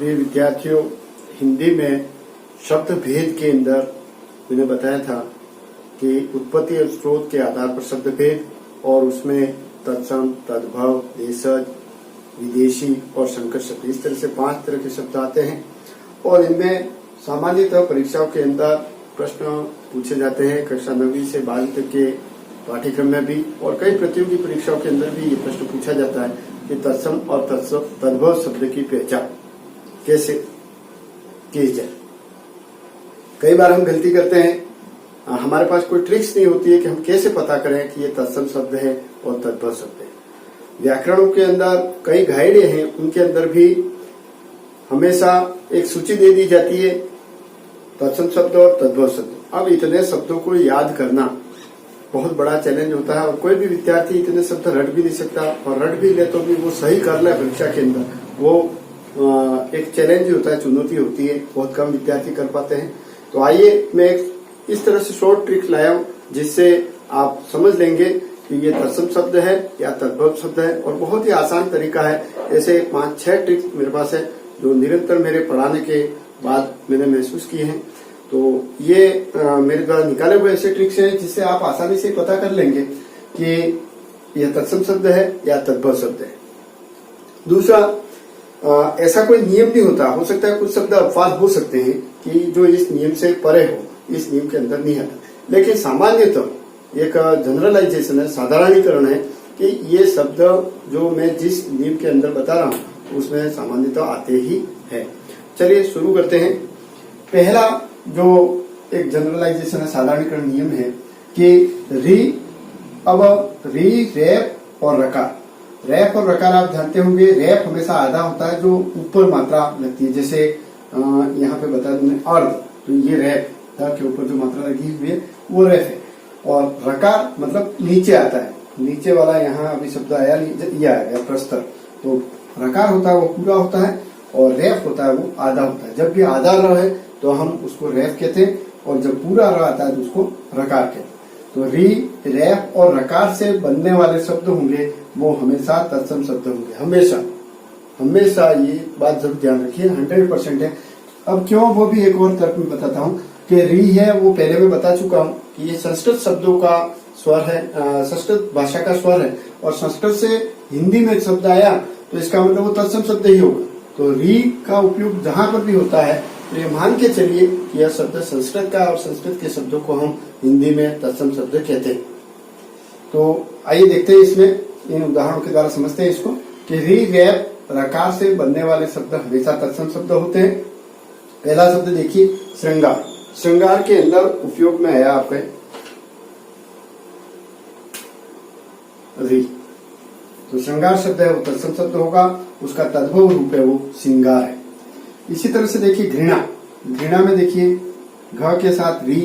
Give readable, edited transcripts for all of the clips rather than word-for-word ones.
प्रिय विद्यार्थियों, हिंदी में शब्द भेद के अंदर मैंने बताया था कि उत्पत्ति और स्रोत के आधार पर शब्द भेद, और उसमें तत्सम, तद्भव, देशज, विदेशी और संकर शब्द, इस तरह से 5 तरह के शब्द आते हैं। और इनमें सामान्यतः परीक्षाओं के अंदर प्रश्न पूछे जाते हैं कक्षा 9वीं से 12वीं तक के पाठ्यक्रम में भी, और कई प्रतियोगी परीक्षाओं के अंदर भी ये प्रश्न पूछा जाता है कि तत्सम और तद्भव शब्द की पहचान कैसे की जाए। कई बार हम गलती करते हैं, हमारे पास कोई ट्रिक्स नहीं होती है कि हम कैसे पता करें कि ये तत्सम शब्द है और तद्भव शब्द है। व्याकरणों के अंदर कई गाइड हैं, उनके अंदर भी हमेशा एक सूची दे दी जाती है तत्सम शब्द और तद्भव शब्द। अब इतने शब्दों को याद करना बहुत बड़ा चैलेंज होता है, और कोई भी विद्यार्थी इतने शब्द रट भी नहीं सकता, और रट भी ले तो भी वो सही कर ले परीक्षा के अंदर, वो एक चैलेंज होता है, चुनौती होती है, बहुत कम विद्यार्थी कर पाते हैं। तो आइए मैं इस तरह से शॉर्ट ट्रिक लाया हूं जिससे आप समझ लेंगे कि ये तत्सम शब्द है या तद्भव शब्द है, और बहुत ही आसान तरीका है। ऐसे 5-6 ट्रिक्स मेरे पास है जो निरंतर मेरे पढ़ाने के बाद मैंने महसूस किए हैं। तो ये मेरे द्वारा निकाले हुए ऐसे ट्रिक्स हैं जिससे आप आसानी से पता कर लेंगे कि यह तत्सम शब्द है या तद्भव शब्द है। दूसरा, ऐसा कोई नियम नहीं होता, हो सकता है कुछ शब्द अपवाद हो सकते हैं कि जो इस नियम से परे हो, इस नियम के अंदर नहीं आता, लेकिन सामान्यतः एक जनरलाइजेशन है, साधारणीकरण है कि ये शब्द जो मैं जिस नियम के अंदर बता रहा हूं उसमें सामान्यतः आते ही है। चलिए शुरू करते हैं। पहला जो एक जनरलाइजेशन है, साधारणीकरण नियम है कि री, रैप और रकार। रैप और रकार आप जानते होंगे, रैप हमेशा आधा होता है जो ऊपर मात्रा लगती है, जैसे यहाँ पे बता दूं मैं अर्ध, तो ये रैप के ऊपर जो मात्रा लगी हुई है वो रैप है। और रकार मतलब नीचे आता है, नीचे वाला यहाँ अभी शब्द आया, ये आया प्रस्तर, तो रकार होता है वो पूरा होता है, और रैप होता है वो आधा होता है। जब भी आधा र है तो हम उसको रैप कहते हैं, और जब पूरा र आता है तो उसको रकार कहते हैं। तो री, रैप और रकार से बनने वाले शब्द होंगे वो हमेशा तत्सम शब्द होंगे, हमेशा हमेशा। ये बात जरूर ध्यान रखिए, 100% है। अब क्यों, वो भी एक और तर्क में बताता हूँ कि री है वो पहले मैं बता चुका हूँ कि ये संस्कृत शब्दों का स्वर है, संस्कृत भाषा का स्वर है, और संस्कृत से हिंदी में शब्द आया तो इसका मतलब वो तत्सम शब्द ही होगा। तो री का उपयोग जहां पर भी होता है तो ये मान के चलिए कि यह शब्द संस्कृत का, और संस्कृत के शब्दों को हम हिंदी में तत्सम शब्द कहते हैं। तो आइए देखते हैं इसमें, इन उदाहरणों के द्वारा समझते हैं इसको कि री, रैप, रकार से बनने वाले शब्द हमेशा तत्सम शब्द होते हैं। पहला शब्द देखिए, श्रृंगार। श्रृंगार के अंदर उपयोग में आया आपके री, तो श्रृंगार शब्द है वो तत्सम शब्द होगा, उसका तद्भव रूप है वो श्रृंगार है। इसी तरह से देखिए घृणा। घृणा में देखिए घ के साथ री,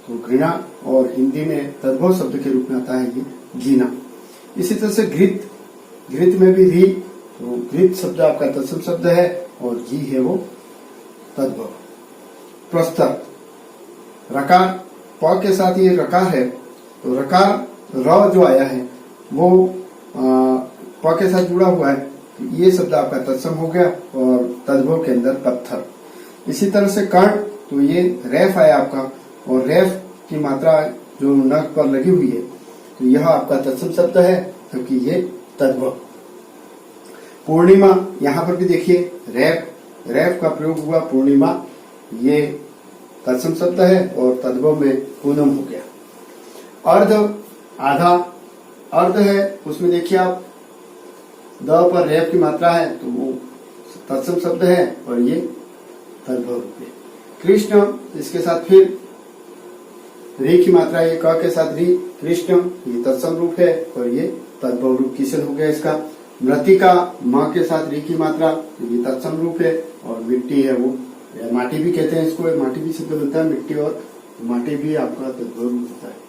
तो घृणा, और हिंदी में तद्भव शब्द के रूप में आता है ये घृणा। इसी तरह से घृत। घृत में भी री, तो घृत शब्द आपका तत्सम शब्द है, और घी है वो तद्भव। प्रस्तर। रकार, प के साथ ये रकार है, तो रकार र जो आया है वो प के साथ जुड़ा हुआ है, ये शब्द आपका तत्सम हो गया, और तद्भव के अंदर पत्थर। इसी तरह से कर्ण, तो ये रैफ आया आपका, और रैफ की मात्रा जो नख पर लगी हुई है तो यह आपका तत्सम शब्द है, क्योंकि ये तद्भव। पूर्णिमा, यहाँ पर भी देखिए रैफ, रैफ का प्रयोग हुआ, पूर्णिमा ये तत्सम शब्द है, और तद्भव में पूनम हो गया। अर्ध, आधा, अर्ध है उसमें देखिए आप द पर रैप की मात्रा है तो वो तत्सम शब्द है, और ये तद्भव रूप है। कृष्ण, इसके साथ फिर री की मात्रा, ये क के साथ री, कृष्ण, ये तत्सम रूप है, और ये तद्भव रूप किशन हो गया इसका। मृतिका, म के साथ री की मात्रा, ये तत्सम रूप है, और मिट्टी है वो, माटी भी कहते हैं इसको, माटी भी शब्द बनता है, मिट्टी और माटी भी आपका तद्भव रूप होता है।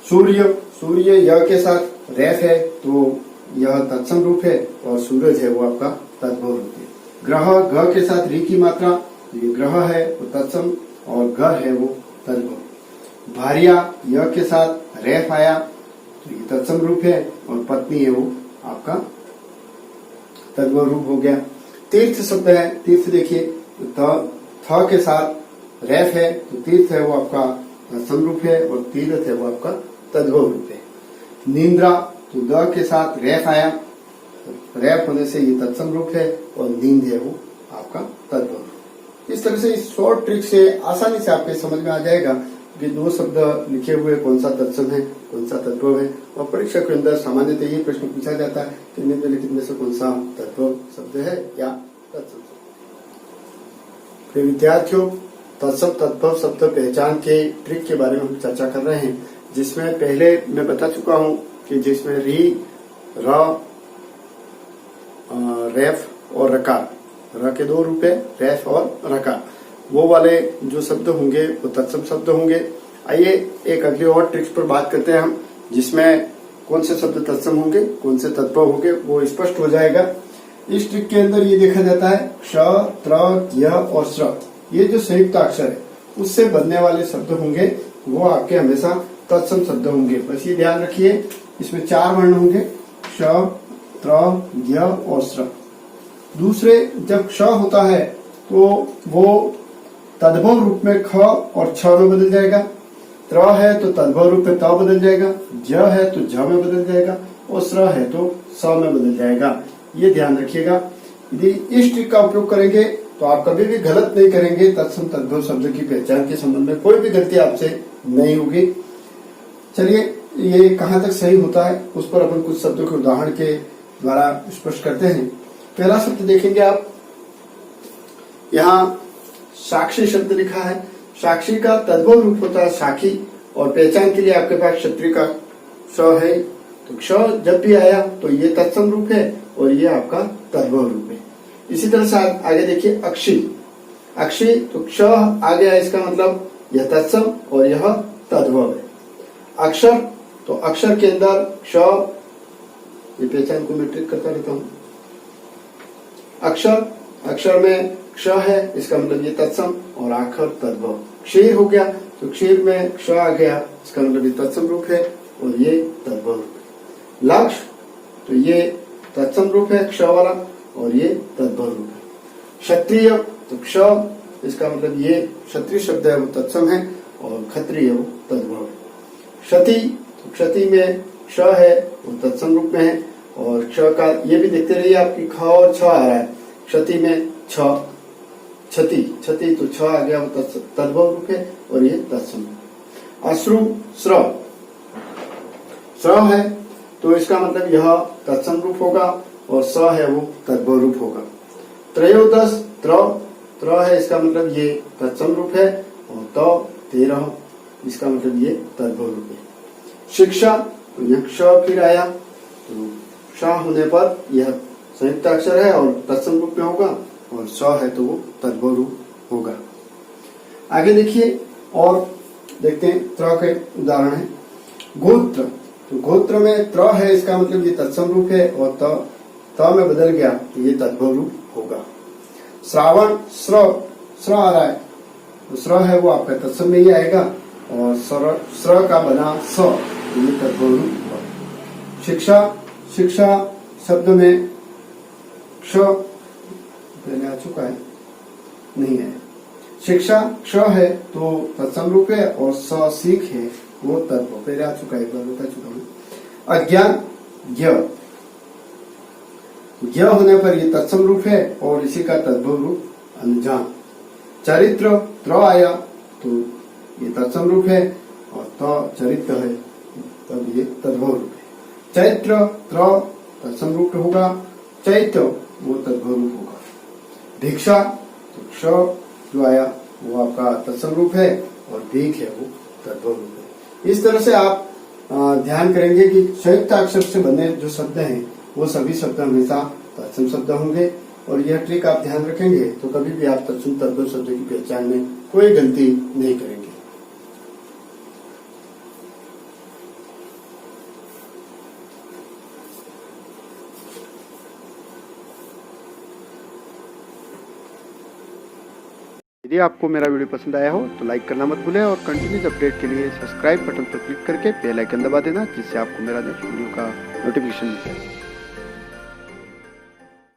सूर्य, सूर्य य के साथ रैफ है तो यह तत्सम रूप है, और सूरज है वो आपका तद्भव रूप है। ग्रह, घ के साथ री की मात्रा, ये ग्रह है वो तत्सम, और घर है वो तद्भव। भार्या, य के साथ रैफ आया तो ये तत्सम रूप है, और पत्नी है वो आपका तद्भव रूप हो गया। तीर्थ शब्द है, तीर्थ देखिए थ के साथ रेफ है, तो तीर्थ है वो आपका तत्सम रूप है और तीर्थ है वो आपका तद्भव रूप है। निंद्रा, तो द के साथ रेफ आया, रेफ होने से ये तत्सम रूप है और नींद है वो आपका तद्भव रूप। इस तरह से इस शॉर्ट ट्रिक से आसानी से आपके समझ में आ जाएगा कि दो शब्द लिखे हुए कौन सा तत्सम है, कौन सा तद्भव है। और परीक्षा के अंदर सामान्यतः ये प्रश्न पूछा जाता है कि निम्नलिखित में से कौन सा तद्भव शब्द है या तत्सम शब्द। फिर विद्यार्थियों, तत्सम तद्भव शब्द पहचान के ट्रिक के बारे में हम चर्चा कर रहे हैं, जिसमें पहले मैं बता चुका हूं कि जिसमें री, र, रेफ और रकार, र के दो रूप है, रेफ और रकार, वो वाले जो शब्द होंगे वो तत्सम शब्द होंगे। आइए एक अगली और ट्रिक्स पर बात करते हैं हम, जिसमें कौन से शब्द तत्सम होंगे, कौन से तद्भव होंगे वो स्पष्ट हो जाएगा। इस ट्रिक के अंदर ये देखा जाता है क्ष, त्र, य और श्र, ये जो संयुक्त अक्षर है उससे बनने वाले शब्द होंगे वो आपके हमेशा तत्सम शब्द होंगे। बस ये ध्यान रखिए, इसमें 4 वर्ण होंगे, क्ष, त्र, य और श्र। दूसरे, जब क्ष होता है तो वो तद्भव रूप में ख और छ में बदल जाएगा, त्र है तो तद्भव रूप में त बदल जाएगा, ज है तो झ में बदल जाएगा और श्र है तो स में बदल जाएगा। ये ध्यान रखिएगा। यदि इस ट्रिक का उपयोग करेंगे तो आप कभी भी गलत नहीं करेंगे। तत्सम तद्भव शब्द की पहचान के संबंध में कोई भी गलती आपसे नहीं होगी। चलिए, ये कहाँ तक सही होता है उस पर अपन कुछ शब्दों के उदाहरण के द्वारा स्पष्ट करते हैं। पहला शब्द देखेंगे आप, यहाँ साक्षी शब्द लिखा है। साक्षी का तद्भव रूप होता है साखी, और पहचान के लिए आपके पास क्षत्रिय का स है, तो क्ष जब भी आया तो ये तत्सम रूप है और ये आपका तद्भव रूप है। इसी तरह से आगे देखिए अक्षी, अक्षी तो क्ष आ गया, इसका मतलब यह तत्सम और यह तद्भव है। अक्षर, तो अक्षर के अंदर क्ष, ये पहचान को मैं ट्रिक करता रहता हूं। अक्षर, अक्षर में क्ष है, इसका मतलब ये तत्सम और आखर तद्भव। क्षीर हो गया तो क्षीर में क्ष आ गया, इसका मतलब ये तत्सम रूप है और ये तद्भव रूप है। लक्ष्य, तो ये तत्सम रूप है क्ष वाला और ये तद्भव रूप है। क्षत्रिय, तो क्ष, इसका मतलब ये क्षत्रिय शब्द है वो तत्सम है और क्षत्रिय वो तद्भव है। क्षति, तो क्षति में क्ष है वो तत्सम रूप में है और क्ष का ये भी देखते रहिए आपकी ख और छ आ रहा है। क्षति में छ, क्षति, क्षति तो छ आ गया वो तद्भव रूप है और ये तत्सम है। अश्रु, स्र, स्र है तो इसका मतलब यह तत्सम रूप होगा और स है वो तद्भव रूप होगा। त्रयोदश, त्र, त्र है, इसका मतलब ये तत्सम रूप है और त 13, इसका मतलब ये तद्भव रूप है। शिक्षा, तो यह क्ष फिर आया, तो क्ष होने पर यह संयुक्त अक्षर है और तत्सम रूप में होगा और स है तो वो तद्भव रूप होगा। आगे देखिए और देखते हैं त्र के उदाहरण है। गोत्र, तो गोत्र में त्र है, इसका मतलब ये तत्सम रूप है और त में बदल गया तो ये तद्भव रूप होगा। श्रावण, स्र, स्र आ रहा है तो स्र है वो आपका तत्सम में ही आएगा और स्र का बना स, तो ये तद्भव रूप होगा। शिक्षा, शिक्षा शब्द में क्ष पहले आ चुका है, नहीं है। शिक्षा क्ष है तो तत्सम रूप है और स सीख है वो तद्भव, पहले आ चुका है, एक बार बता चुका हूं। अज्ञान, ज्ञ होने पर ये तत्सम रूप है और इसी का तद्भव रूप अनजान। चरित्र, त्र आया तो ये तत्सम रूप है और त चरित्र है तब ये तद्भव रूप है। चैत्र, त्र तत्सम रूप होगा, चैत्य वो तद्भव रूप होगा। भिक्षा, तो क्ष जो आया वो आपका तत्सम रूप है और भीख है वो तद्भव रूप है। इस तरह से आप ध्यान करेंगे कि संयुक्त अक्षर से बने जो शब्द हैं वो सभी शब्द हमेशा तत्सम शब्द होंगे और यह ट्रिक आप ध्यान रखेंगे तो कभी भी आप तत्सम तद्भव शब्द की पहचान में कोई गलती नहीं करेंगे। यदि आपको मेरा वीडियो पसंद आया हो तो लाइक करना मत भूलें और कंटिन्यूस अपडेट के लिए सब्सक्राइब बटन पर क्लिक करके बेल आइकन दबा देना, जिससे आपको मेरा नेक्स्ट वीडियो का नोटिफिकेशन मिल जाए।